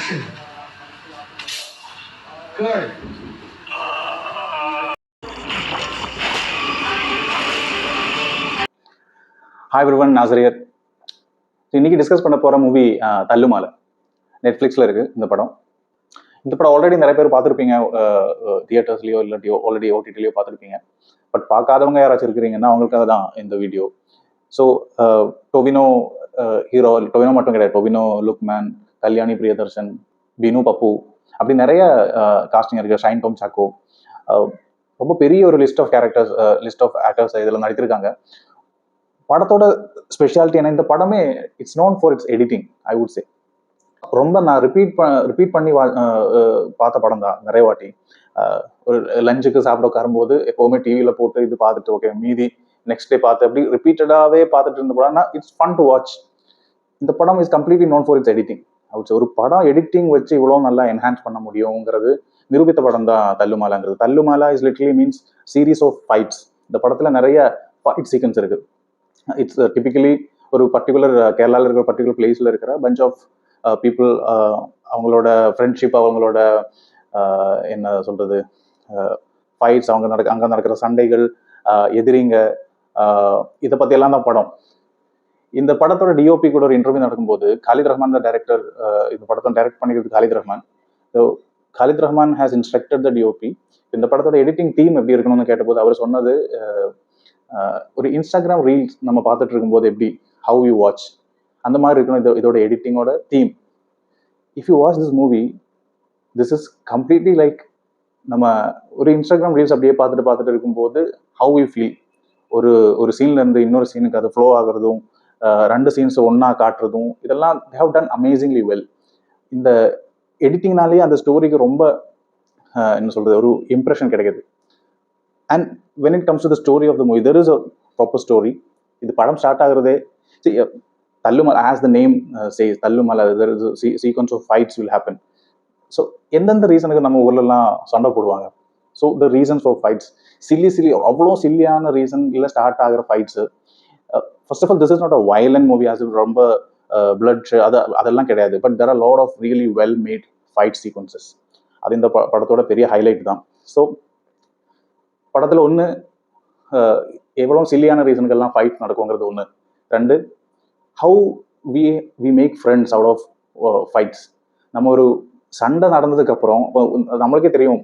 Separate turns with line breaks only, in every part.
Good.
Hi everyone, நாசரியர். இன்னைக்கு discuss பண்ண போகிற மூவி தள்ளுமாலை. நெட்ஃப்ளிக்ஸில் இருக்குது இந்த படம். இந்த படம் ஆல்ரெடி நிறைய பேர் பார்த்துருப்பீங்க, தியேட்டர்ஸ்லையோ இல்லாட்டியோ ஆல்ரெடி ஓடிடிலையோ பார்த்துருப்பீங்க. பட் பார்க்காதவங்க யாராச்சும் இருக்கிறீங்கன்னா அவங்களுக்காக தான் இந்த video. So Tovino hero, Tovino மட்டும் கிடையாது, டொவினோ, லுக்மேன், கல்யாணி பிரியதர்ஷன், பினு பப்பு, அப்படி நிறைய காஸ்டிங் இருக்குது. ஷைன் டோம் சாக்கோ, ரொம்ப பெரிய ஒரு list of characters, list of actors இதில் நடித்திருக்காங்க. படத்தோட ஸ்பெஷாலிட்டி என்ன, இந்த படமே it's known for its editing. I would say ரொம்ப நான் ரிப்பீட் பண்ணி பார்த்த படம் தான் நிறைய வாட்டி. ஒரு லஞ்சுக்கு சாப்பிட உட்காரும்போது எப்போவுமே டிவியில் போட்டு இது பார்த்துட்டு ஓகே மீதி நெக்ஸ்ட் டே பார்த்து அப்படி ரிப்பீட்டடாகவே பார்த்துட்டு இருந்த படம்னா இட்ஸ் ஃபன் டு வாட்ச். இந்த படம் is completely known for its editing. ஒரு படம் எடிட்டிங் வச்சு இவ்வளோ நல்லா என்ஹான்ஸ் பண்ண முடியுங்கிறது நிரூபித்த படம் தான் தள்ளுமாலாங்கிறது. Thallumaala is literally means series of fights. இந்த படத்தில் நிறைய ஃபைட் சீக்வன்ஸ் இருக்குது. இட்ஸ் டிபிக்கலி ஒரு பர்டிகுலர் கேரளாவில் இருக்கிற பர்டிகுலர் பிளேஸில் இருக்கிற பஞ்ச் ஆஃப் பீப்புள், அவங்களோட ஃப்ரெண்ட்ஷிப், அவங்களோட என்ன சொல்கிறது, ஃபைட்ஸ், அங்கே நடக்கிற சண்டைகள், எதிரிங்க, இதை பற்றியெல்லாம் தான் படம். இந்த படத்தோட டிஓபி கூட ஒரு இன்டர்வியூ நடக்கும்போது காலித் ரஹ்மான் தான் டைரக்டர். இந்த படத்தை டைரக்ட் பண்ணிக்கிறது Khalid Rahman. So Khalid Rahman has instructed the DOP. இந்த படத்தோட எடிட்டிங் டீம் எப்படி இருக்கணும்னு கேட்டபோது அவர் சொன்னது, ஒரு இன்ஸ்டாகிராம் ரீல்ஸ் நம்ம பார்த்துட்டு இருக்கும்போது எப்படி ஹவ் யூ வாட்ச் அந்த மாதிரி இருக்கணும் இதோட எடிட்டிங்கோட தீம். If you watch this movie, this is completely like நம்ம ஒரு இன்ஸ்டாகிராம் ரீல்ஸ் அப்படியே பார்த்துட்டு இருக்கும்போது ஹவ் யூ ஃபீல். ஒரு சீன்ல இருந்து இன்னொரு சீனுக்கு அது ஃப்ளோ ஆகுறதும், ரெண்டு சீன்ஸை ஒன்னா காட்டுறதும், இதெல்லாம் they have done amazingly well. இந்த எடிட்டிங்னாலேயே அந்த ஸ்டோரிக்கு ரொம்ப என்ன சொல்றது, ஒரு இம்ப்ரெஷன் கிடைக்குது. And when it comes to the story of the movie, there is a proper story. இது படம் ஸ்டார்ட் ஆகுறதே Thallumaala, as the name says, Thallumaala, there is a sequence of fights will happen. So எந்தெந்த ரீசனுக்கு நம்ம ஊர்லலாம் சண்டை போடுவாங்க. So the reasons for fights silly அவ்வளோ சில்லியான ரீசன்ல ஸ்டார்ட் ஆகிற fights. First of all this is not a violent movie, அது ரொம்ப பிளட் அதெல்லாம் கிடையாது. But there are lot of really well made fight sequences. அது இந்த படத்தோட பெரிய ஹைலைட் தான். ஸோ படத்தில் ஒன்று, எவ்வளோ சில்லியான ரீசனுக்கெல்லாம் ஃபைட் நடக்குங்கிறது ஒன்று. ரெண்டு, how we make friends out of fights. நம்ம ஒரு சண்டை நடந்ததுக்கப்புறம் நம்மளுக்கே தெரியும்,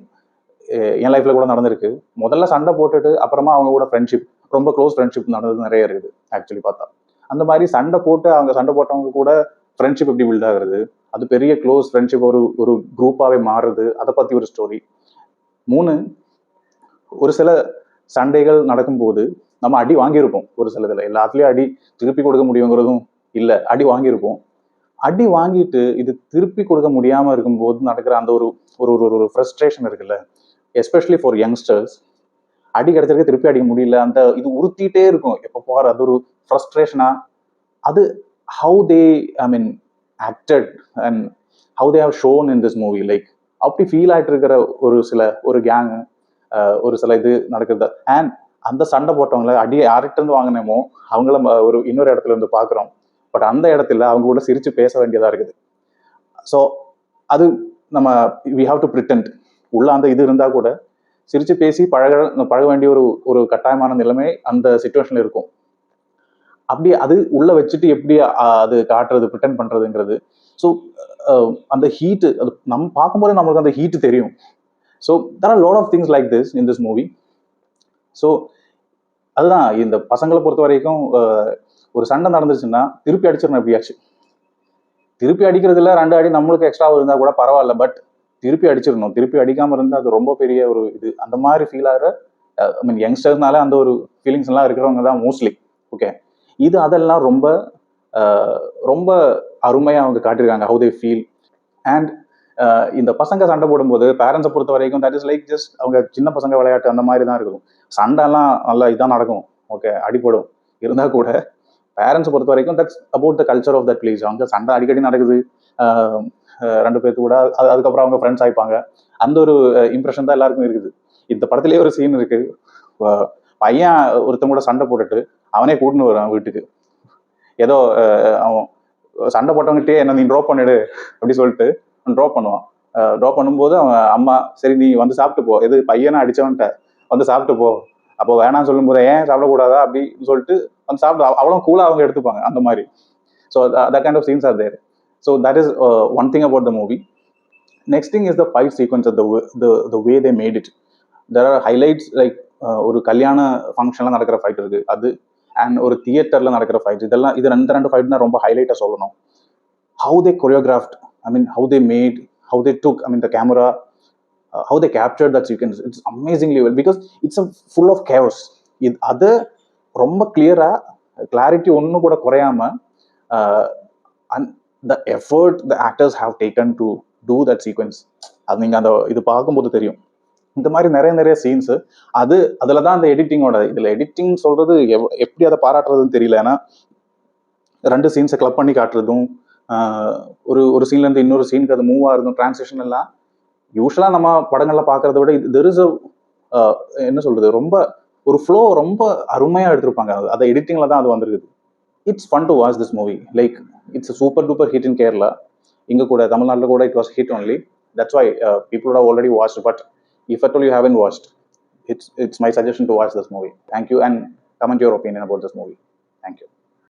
என் லைஃப்பில் கூட நடந்திருக்கு. முதல்ல சண்டை போட்டுட்டு அப்புறமா அவங்க கூட ஃப்ரெண்ட்ஷிப், ரொம்ப க்ளோஸ் ஃப்ரெண்ட்ஷிப் நடந்தது நிறைய இருக்குது ஆக்சுவலி பார்த்தா. அந்த மாதிரி சண்டை போட்டவங்க கூட ஃப்ரெண்ட்ஷிப் எப்படி பில்ட் ஆகுறது, அது பெரிய க்ளோஸ் ஃப்ரெண்ட்ஷிப் ஒரு குரூப்பாகவே மாறுறது, அதை பற்றி ஒரு ஸ்டோரி. மூணு, ஒரு சில சண்டைகள் நடக்கும்போது நம்ம அடி வாங்கியிருப்போம். ஒரு சில இதில் எல்லாத்துலேயும் அடி திருப்பி கொடுக்க முடியுங்கிறதும் இல்லை, அடி வாங்கியிருப்போம். அடி வாங்கிட்டு இது திருப்பி கொடுக்க முடியாமல் இருக்கும்போது நடக்கிற அந்த ஒரு ஒரு ஃப்ரஸ்ட்ரேஷன் இருக்குல்ல, எஸ்பெஷலி ஃபார் யங்ஸ்டர்ஸ். அடி கிடைச்சிருக்க திருப்பி அடிக்க முடியல, அந்த இது உறுத்திட்டே இருக்கும் எப்போ போகிற, அது ஒரு ஃப்ரஸ்ட்ரேஷனா. அது how they acted and how they have shown in this movie. Like அப்படி ஃபீல் ஆகிட்டு இருக்கிற ஒரு கேங்கு, ஒரு சில இது நடக்குது. அண்ட் அந்த சண்டை போட்டவங்களை அடி யார்கிட்ட இருந்து வாங்கினோமோ அவங்கள ஒரு இன்னொரு இடத்துல இருந்து பார்க்குறோம். பட் அந்த இடத்துல அவங்க கூட சிரிச்சு பேச வேண்டியதாக இருக்குது. ஸோ அது நம்ம வி ஹாவ் டு பிரிட்டன்ட் உள்ள அந்த இது இருந்தால் கூட சிரிச்சு பேசி பழக வேண்டிய ஒரு கட்டாயமான நிலைமை அந்த சிச்சுவேஷன்ல இருக்கும். அப்படி அது உள்ள வச்சுட்டு எப்படி அது காட்டுறது, பிரிட்டன் பண்றதுங்கிறது. ஸோ அந்த ஹீட்டு, அது நம்ம பார்க்கும்போது நம்மளுக்கு அந்த ஹீட்டு தெரியும். So there are a lot of things like this in this movie. So அதுதான் இந்த பசங்களை பொறுத்த வரைக்கும், ஒரு சண்டை நடந்துச்சுன்னா திருப்பி அடிச்சிடணும். எப்படியாச்சு திருப்பி அடிக்கிறதுல ரெண்டு அடி நம்மளுக்கு எக்ஸ்ட்ரா இருந்தால் கூட பரவாயில்ல, பட் திருப்பி அடிச்சிடணும். திருப்பி அடிக்காமல் இருந்தால் அது ரொம்ப பெரிய ஒரு இது. அந்த மாதிரி ஃபீல் ஆகிற யங்ஸ்டர்ஸ்னால அந்த ஒரு ஃபீலிங்ஸ் எல்லாம் இருக்கிறவங்க தான் மோஸ்ட்லி. ஓகே, இது அதெல்லாம் ரொம்ப ரொம்ப அருமையாக அவங்க காட்டியிருக்காங்க, ஹவு தே ஃபீல். அண்ட் இந்த பசங்க சண்டை போடும்போது பேரண்ட்ஸை பொறுத்த வரைக்கும் தட் இஸ் லைக் ஜஸ்ட் அவங்க சின்ன பசங்க விளையாட்டு அந்த மாதிரி தான் இருக்கும். சண்டைலாம் நல்லா இதான் நடக்கும், ஓகே, அடிப்படும். இருந்தால் கூட பேரண்ட்ஸை பொறுத்த வரைக்கும் that's about the culture of that place. அவங்க சண்டை அடிக்கடி நடக்குது, ரெண்டு பேர்த்து கூட அதுக்கப்புறம் அவங்க ஃப்ரெண்ட்ஸ் ஆயிப்பாங்க. அந்த ஒரு இம்ப்ரெஷன் தான் எல்லாருக்கும் இருக்குது. இந்த படத்துலேயே ஒரு சீன் இருக்கு, பையன் ஒருத்தன் கூட சண்டை போட்டுட்டு அவனே கூட்டின்னு வரான் வீட்டுக்கு. ஏதோ அவன் சண்டை போட்டவங்கிட்டே என்ன நீ ட்ராப் பண்ணிடு அப்படி சொல்லிட்டு ட்ராப் பண்ணுவான். ட்ராப் பண்ணும்போது அவன் அம்மா சரி நீ வந்து சாப்பிட்டு போ, எது பையனை அடிச்சவன்ட்ட வந்து சாப்பிட்டு போ, அப்போ வேணாம்னு சொல்லும்போது ஏன் சாப்பிடக்கூடாதா அப்படின்னு சொல்லிட்டு வந்து சாப்பிட்டு அவளும் கூலாக அவங்க எடுத்துப்பாங்க அந்த மாதிரி. So that kind of scenes are there. So that is one thing about the movie. Next thing is the fight sequence of the way they made it. There are highlights like ஒரு கல்யாண ஃபங்க்ஷன்ல நடக்கிற fight இருக்கு அது, and ஒரு தியேட்டர்ல நடக்கிற fight, இதெல்லாம் இது ரெண்டு ஃபைட் தான் ரொம்ப ஹைலைட்டா சொல்லணும். How they choreographed, I mean how they made, how they took, I mean the camera, how they captured that sequence, it's amazingly well because it's a full of chaos. இது அது ரொம்ப கிளியரா கிளாரிட்டி ஒன்றும் கூட குறையாம and the effort the actors have taken to do that sequence, அது நீங்கள் அந்த இது பார்க்கும்போது தெரியும். இந்த மாதிரி நிறைய சீன்ஸு அதில் தான் அந்த எடிட்டிங்கோட, இதில் எடிட்டிங் சொல்கிறது எப்படி அதை பாராட்டுறதுன்னு தெரியல. ஏன்னா 2 சீன்ஸை கிளப் பண்ணி காட்டுறதும், ஒரு சீன்லேருந்து இன்னொரு சீனுக்கு அது மூவ் ஆகிறதும், டிரான்ஸ்லேஷன் எல்லாம் யூஸ்வலாக நம்ம படங்களில் பார்க்குறத விட தெர் இஸ் என்ன சொல்கிறது, ரொம்ப ஒரு ஃப்ளோ ரொம்ப அருமையாக எடுத்திருப்பாங்க. அதை எடிட்டிங்கில் தான் அது வந்திருக்குது. It's fun to watch this movie. Like it's super duper hit in Kerala. இங்கே கூட தமிழ்நாட்டில் கூட it was hit only. That's why people would have already watched, but if at all you haven't watched, it's my suggestion to watch this movie. Thank you, and comment your opinion about this movie. Thank you.